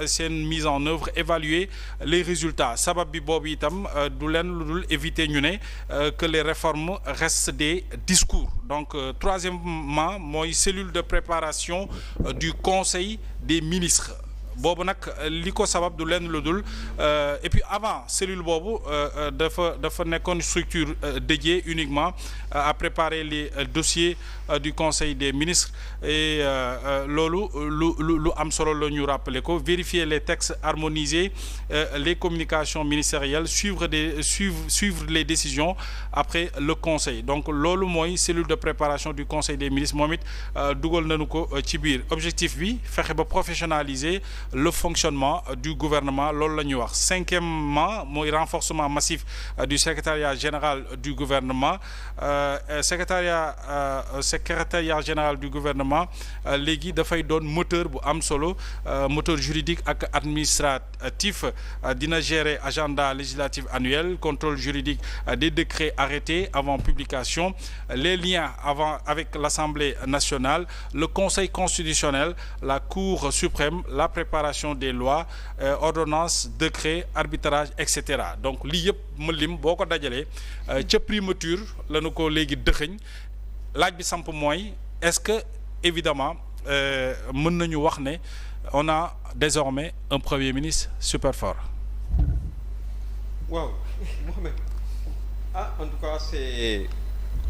seen mise en œuvre évaluer les résultats sabab bi boobu itam du leen lu dul éviter ñu ne que les réformes restent des discours donc troisièmement mooy cellule de préparation du conseil des ministres boobu nag li ko sabab du lenn lu dul et puis avant cellule boobu dafa nekkoon structure dédiée uniquement à préparer les dossiers du conseil des ministres et loolu lu am solo la ñu rappeler ko vérifier les textes harmoniser les communications ministérielles suivre les décisions après le conseil donc loolu mooy cellule de préparation du conseil des ministres moom it dugal nañu ko ci biir objectif bi fexe ba professionnaliser le fonctionnement du gouvernement loolu la ñuy wax cinquièmement mooy renforcement massif du secrétariat général du gouvernement secrétariat général du gouvernement léegi dafay doon moteur bu am solo moteur juridique ak administratif dina gérer agenda législatif annuel contrôle juridique des décrets arrêtés avant publication les liens avec l'Assemblée nationale le Conseil constitutionnel la Cour suprême la préparation des lois ordonnances décrets arbitrage etc donc lii yëpp ma lim boo ko dajalee ca primature lañu ko léegi dëxëñ laaj bi samp mooy est-ce que évidemment mën nañu wax ne on a désormais un premier ministre super fort. waaw Mohamed en tout cas c'est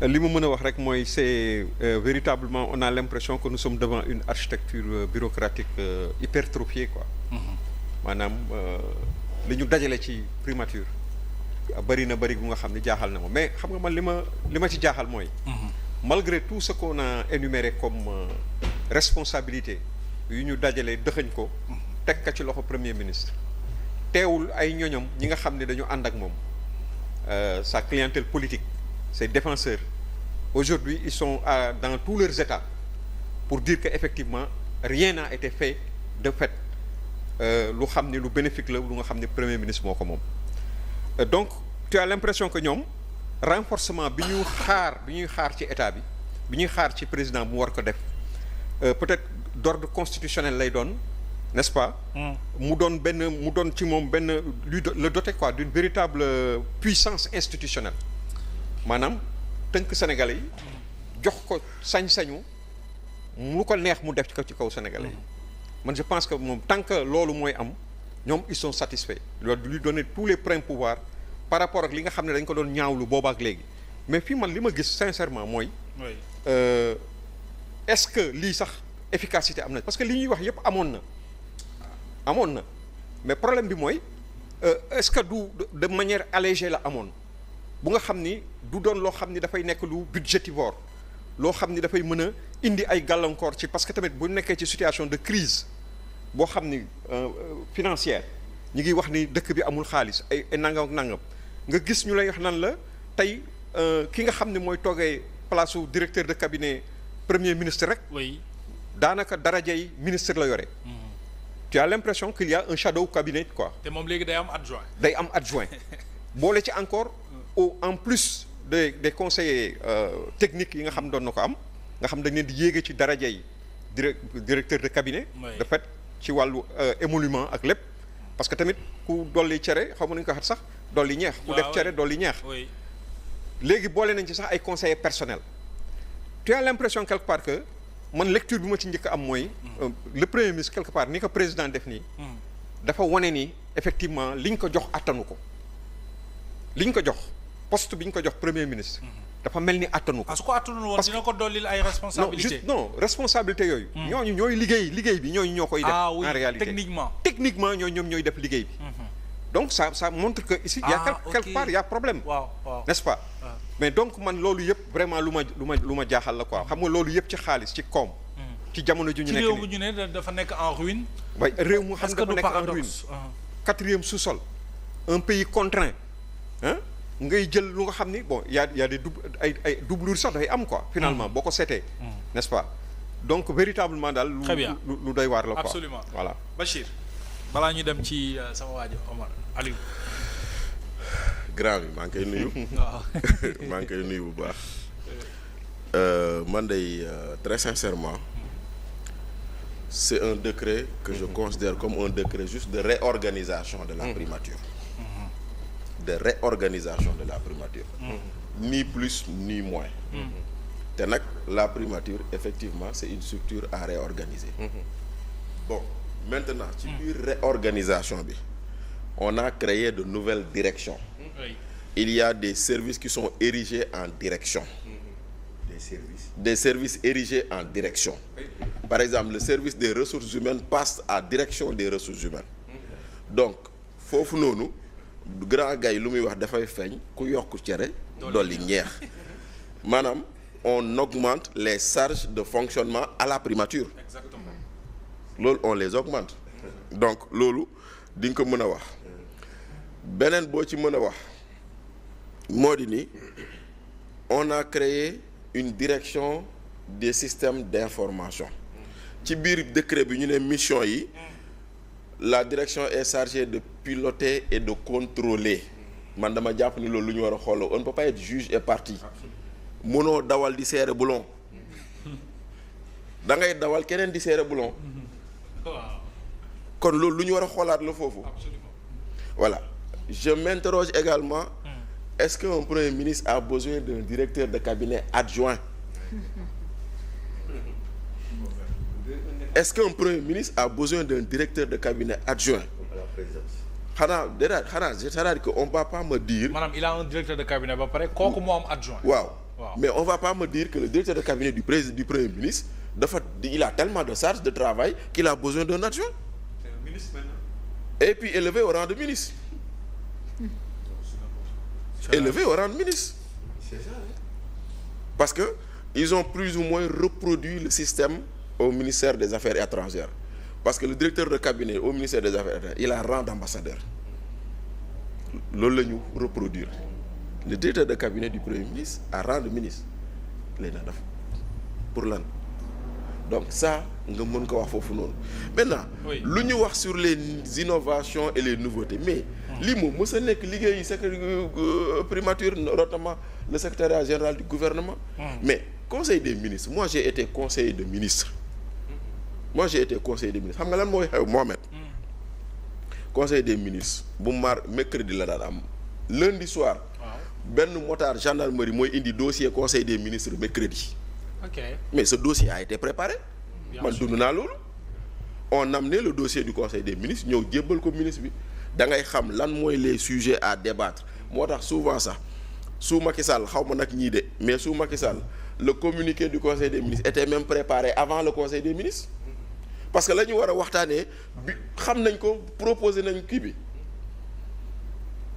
li ma mën a wax rek mooy c'est véritablement on a l'impression que nous sommes devant une architecture bureaucratique hypertrophiée quoi. maanaam li ñu dajale ci primature bëri na bëri bu nga xam ne jaaxal na ma mais xam nga man li ma ci jaaxal mooy. malgré tout ce qu'on a énuméré comme responsabilité yu ñu dajale dëxëñ ko teg ka ci loxo premier ministre teewul ay ñoñom ñi nga xam ne dañu ànd ak moom sa clientèle politique ses défenseurs aujourd'hui ils sont dans tous leurs états pour dire que effectivement rien n'a été fait de fait lu xam ne lu bénéfique la lu nga xam ne premier ministre moo ko moom donc tu as l'impression que ñoom renforcement bi ñuy xaar ci état bi ñuy xaar ci président mu war ko def peut-être d'ordre constitutionnel lay doon n'est-ce pas mu doon ci moom benn le doter quoi d'une véritable puissance institutionnelle maanaam tënk Sénégalais yi jox ko sañ-sañu lu ko neex mu def ci kaw Sénégalais yi man je pense que moom tant que loolu mooy am ñoom ils sont satisfaits loolu lui donner tous les pleins pouvoirs par rapport ak li nga xam ne dañ ko doon ñaawlu boobaak léegi mais fii man li ma gis sincèrement mooy est-ce que lii sax efficacité am na parce que li ñuy wax yépp amoon na mais problème bi mooy est-ce que du de manière allégée la amoon bu nga xam ni du doon loo xam ni dafay nekk lu budgétivore loo xam ni dafay mën a indi ay gàllankoor ci parce que tamit bu nekkee ci situation de crise boo xam ni financière ñu ngi wax ni dëkk bi amul xaalis ay nangam ak nangam nga gis ñu lay wax nan la tey ki nga xam ne mooy toogee place su directeur de cabinet premier ministre rek. oui daanaka darajay ministre la yore. tu as l'impression qu'il y a un shadow cabinet quoi. te moom léegi day am adjoint. day am adjoint boole ci encore en plus des conseillers techniques yi nga xam doon na ko am nga xam dañ leen di yéege ci darajay directeur de cabinet. de fait ci wàllu émolument ak lépp. parce que tamit ku dolli cere xaw ma nañu ko waxat sax dolli ñeex. ku def cere dolli ñeex. léegi boole nañ ci sax ay conseillers personnels. tu as l'impression quelque part que man lecture bi ma ci njëkk am mooy. le premier ministre quelque part ni ko président def nii. dafa wane ni effectivement liñ ko jox attanu ko. liñ ko jox poste bi ñu ko jox premier ministre. dafa mel ni attanu ko. parce que attanu woon dina ko dollil ay responsabilités. non responsabilité yooyu. ñooñu ñooy liggéey bi ñooñu ñoo koy def. en réalité techniquement ñoom ñooy def liggéey bi. donc ça montre que ici il y a quelque part il y a problème. n'est-ce pas. mais donc man loolu yëpp vraiment lu ma jaaxal la quoi xam nga loolu yëpp ci xaalis ci koom. ci jamono ju ñu nekk nii ci réew mi ñu ne dafa nekk en ruine. waaye réew mu xam dafa nekk en ruine. quatrième sous-sol. un pays contraint. ngay jël lu nga xam ni bon y a des ay doublures sax dafay am quoi. finalement boo ko seetee. n'est-ce pas donc véritablement daal. lu doy waar la quoi. absolument voilà. Bachir balaa ñu dem ci sama waa ji Omar Aliou. grand bi maa ngi koy nuyu. waaw maa ngi koy nuyu bu baax. man day très sincèrement c'est un décret que je considère comme un décret juste de réorganisation de la primature. De réorganisation de la primature. Ni plus ni moins. te nag la primature effectivement c'est une structure à réorganiser. Bon maintenant ci biir réorganisation bi on a créé de nouvelles directions. Il y a des services qui sont érigés en direction. Des services érigés en direction. Par exemple le service des ressources humaines passe à direction des ressources humaines. Donc foofu noonu grand gay lu muy wax dafay feeñ ku yokk cere dolli ñeex maanaam on augmente les charges de fonctionnement à la primature. Exactement. Loolu on les augmente. Donc loolu di nga ko mën a wax beneen boo ci mën a wax moo di ni on a créé une direction des systèmes d'information. Ci biir décret bi ñu ne mission yi la direction est chargée de piloter et de contrôler. Man dama jàpp ni loolu lu ñu war a xool on ne peut pas être juge et partie. Mënoo dawal di serré boulon da ngay dawal keneen di serré boulon kon loolu lu ñu war a xoolaat la foofu. Voilà je m'interroge également est-ce qu'un premier ministre a besoin d'un directeur de cabinet adjoint? Est-ce qu'un premier ministre a besoin d'un directeur de cabinet adjoint? xanaa c'est-à-dire que on va pas me dire. Maanaam il a un directeur de cabinet ba pare kooku moo am adjoint. Waaw. Mais on va pas me dire que le directeur de cabinet du premier ministre il a tellement de charges de travail qu'il a besoin d'un adjoint. C'est un ministre maintenant. Et puis élevé au rang de ministre. Élevé au rang de ministre. C'est ça, hein? Parce que ils ont plus ou moins reproduit le système au ministère des Affaires étrangères. Parce que le directeur de cabinet au ministère des Affaires étrangères il a rang d'ambassadeur. Loolu la ñu reproduire. Le directeur de cabinet du premier ministre a rang de ministre léegi nag def pour lan donc ça nga mën ko wax foofu noonu maintenant lu ñu wax sur les innovations et les nouveautés mais lii moom mës a nekk liggéeyu primature notamment le secrétariat général du gouvernement mais conseil des ministres moi j'ai été conseiller de ministre xam nga lan mooy xew Mohamed conseil des ministres bu mercredi la daan am lundi soir benn motard gendarmerie mooy indi dossier conseil des ministres mercredi. Ok. Mais ce dossier a été préparé. Man dund naa loolu. On amenait le dossier du conseil des ministres ñëw jébbal ko ministre bi da ngay xam lan mooy les sujets à débattre moo tax souvent sax su Macky Sall xaw ma nag ñii de mais su Macky Sall le communiqué du conseil des ministres était même préparé avant le conseil des ministres parce que la ñu war a waxtaanee bi xam nañ ko proposé nañ kii bi